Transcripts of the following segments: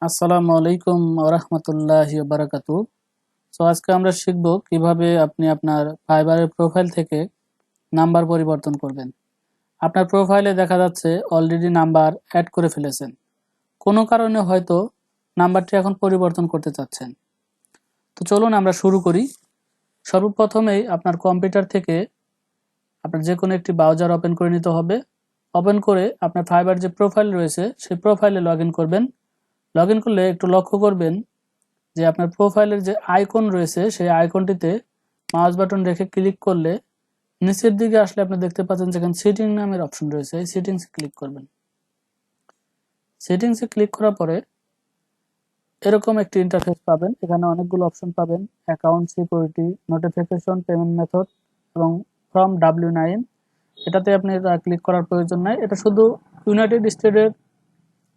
আসসালামু আলাইকুম ওয়া রাহমাতুল্লাহি ওয়া বারাকাতুহু। সো আজকে আমরা শিখব কিভাবে আপনি আপনার ফাইবারের প্রোফাইল থেকে নাম্বার পরিবর্তন করবেন। আপনার প্রোফাইলে দেখা যাচ্ছে অলরেডি নাম্বার অ্যাড করে ফেলেছেন। কোনো কারণে হয়তো নাম্বারটি এখন পরিবর্তন করতে চাচ্ছেন। তো চলুন আমরা শুরু করি। সর্বপ্রথমেই আপনার কম্পিউটার থেকে আপনার যে কোনো একটি ব্রাউজার ওপেন করে নিতে হবে। ওপেন করে আপনার ফাইবার যে প্রোফাইল রয়েছে সেই প্রোফাইলে লগইন করবেন। লগইন করলে একটু লক্ষ্য করবেন যে আপনার প্রোফাইলের যে আইকন রয়েছে সেই আইকনটিতে মাউস বাটন রেখে ক্লিক করলে নিচের দিকে আসলে আপনি দেখতে পাচ্ছেন যেখানে সেটিং নামের অপশন রয়েছে, এই সেটিংসে ক্লিক করবেন। সেটিংসে ক্লিক করার পরে এরকম একটি ইন্টারফেস পাবেন। এখানে অনেকগুলো অপশন পাবেন, account security, notification, payment method এবং ফ্রম W9। এটাতে আপনি ক্লিক করার প্রয়োজন নাই, এটা শুধু ইউনাইটেড স্টেটের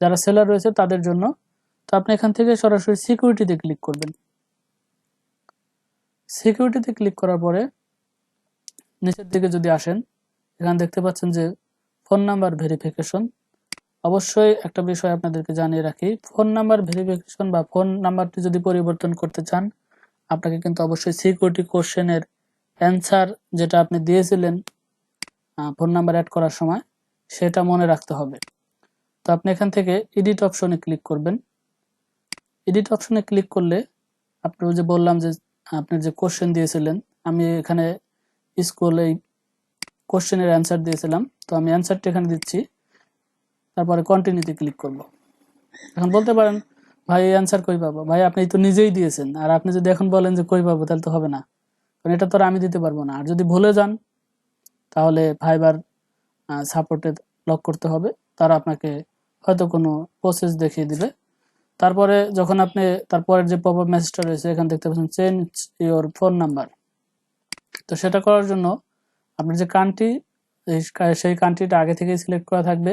যারা সেলার রয়েছে তাদের জন্য। তো আপনি এখান থেকে সরাসরি সিকিউরিটিতে ক্লিক করবেন। সিকিউরিটিতে ক্লিক করার পরে নিচের দিকে যদি আসেন, এখানে দেখতে পাচ্ছেন যে ফোন নাম্বার ভেরিফিকেশন। অবশ্যই একটা বিষয় আপনাদেরকে জানিয়ে রাখি, ফোন নাম্বার ভেরিফিকেশন বা ফোন নাম্বারটি যদি পরিবর্তন করতে চান আপনাকে কিন্তু অবশ্যই সিকিউরিটি কোশ্চেনের অ্যান্সার যেটা আপনি দিয়েছিলেন ফোন নাম্বার অ্যাড করার সময় সেটা মনে রাখতে হবে। তো আপনি এখান থেকে এডিট অপশনে ক্লিক করবেন। এডিট অপশনে ক্লিক করলে আপনি যে বললাম যে আপনি যে কোশ্চেন দিয়েছিলেন, আমি এখানে স্কুলে এই কোশ্চেনের অ্যান্সার দিয়েছিলাম, তো আমি অ্যান্সারটা এখানে দিচ্ছি। তারপরে কন্টিনিউতে ক্লিক করব। এখন বলতে পারেন ভাই অ্যান্সার কই পাবো? ভাই আপনি তো নিজেই দিয়েছেন, আর আপনি যদি এখন বলেন যে কই পাবো তাহলে তো হবে না, কারণ এটা তো আর আমি দিতে পারবো না। আর যদি ভুলে যান তাহলে ফাইবার সাপোর্টে লক করতে হবে, তারা আপনাকে হয়তো কোনো প্রসেস দেখিয়ে দিবে। তারপরে যখন আপনি তারপরের যে পপআপ মেসেজটা রয়েছে এখানে দেখতে পাচ্ছেন চেঞ্জ ইওর ফোন নাম্বার। তো সেটা করার জন্য আপনার যে কান্ট্রি সেই কান্ট্রিটা আগে থেকেই সিলেক্ট করা থাকবে।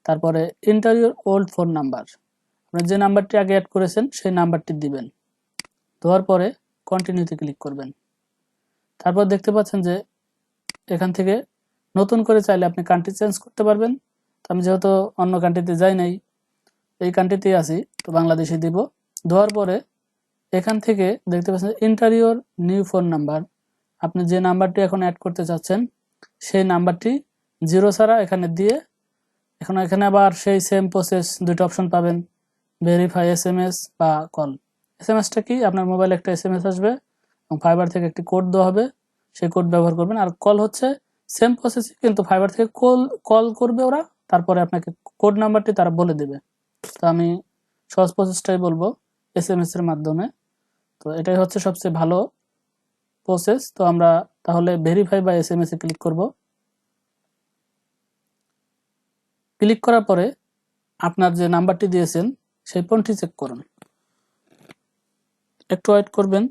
তারপরে enter your old phone number, আপনি যে নাম্বারটি আগে অ্যাড করেছেন সেই নাম্বারটি দিবেন। দেওয়ার পরে কন্টিনিউতে ক্লিক করবেন। তারপর দেখতে পাচ্ছেন যে এখান থেকে নতুন করে চাইলে আপনি কান্ট্রি চেঞ্জ করতে পারবেন। তো আমি যেহেতু অন্য কান্ট্রিতে যাই নাই, এই কান্ট্রিতেই আছি, তো বাংলাদেশে দিব। দেওয়ার পরে এখান থেকে দেখতে পাচ্ছেন enter your new phone number, আপনি যে নাম্বারটি এখন অ্যাড করতে চাচ্ছেন সেই নাম্বারটি জিরো ছাড়া এখানে দিয়ে এখানে আবার সেই সেম প্রসেস দুটো অপশন পাবেন, ভেরিফাই SMS বা কল। SMS-টা কি, আপনার মোবাইলে একটা SMS আসবে এবং ফাইবার থেকে একটি কোড দেওয়া হবে, সেই কোড ব্যবহার করবেন। আর কল হচ্ছে সেম প্রসেস, কিন্তু ফাইবার থেকে কল করবে ওরা, তারপরে আপনাকে কোড নাম্বারটি তারা বলে দেবে। তো আমি সহজ প্রসেসটাই বলবো, SMS এর মাধ্যমে। তো এটাই হচ্ছে সবচেয়ে ভালো প্রসেস। তো আমরা তাহলে ভেরিফাই বা SMS এ ক্লিক করব। ক্লিক করার পরে আপনার যে নাম্বারটি দিয়েছেন সেই ফোনটি চেক করুন, একটু ওয়েট করবেন।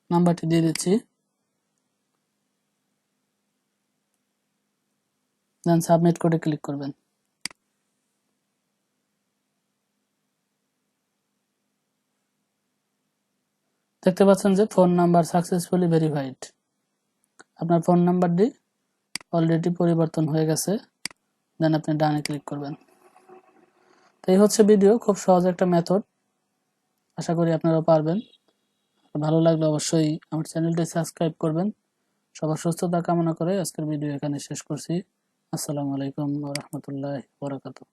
নাম্বারটি দিয়ে দিচ্ছি, দেন সাবমিট করে ক্লিক করবেন। দেখতে পাচ্ছেন যে ফোন নাম্বার সাকসেসফুলি ভেরিফাইড, আপনার ফোন নাম্বারটি অলরেডি পরিবর্তন হয়ে গেছে। দেন আপনি ডানে ক্লিক করবেন। তো এই হচ্ছে ভিডিও, খুব সহজ একটা মেথড, আশা করি আপনারাও পারবেন। ভালো লাগলে অবশ্যই আমার চ্যানেলটি সাবস্ক্রাইব করবেন। সবার সুস্থতা কামনা করে আজকের ভিডিও এখানে শেষ করছি। আসসালামু আলাইকুম ওয়া রাহমাতুল্লাহি ওয়া বারাকাতুহু।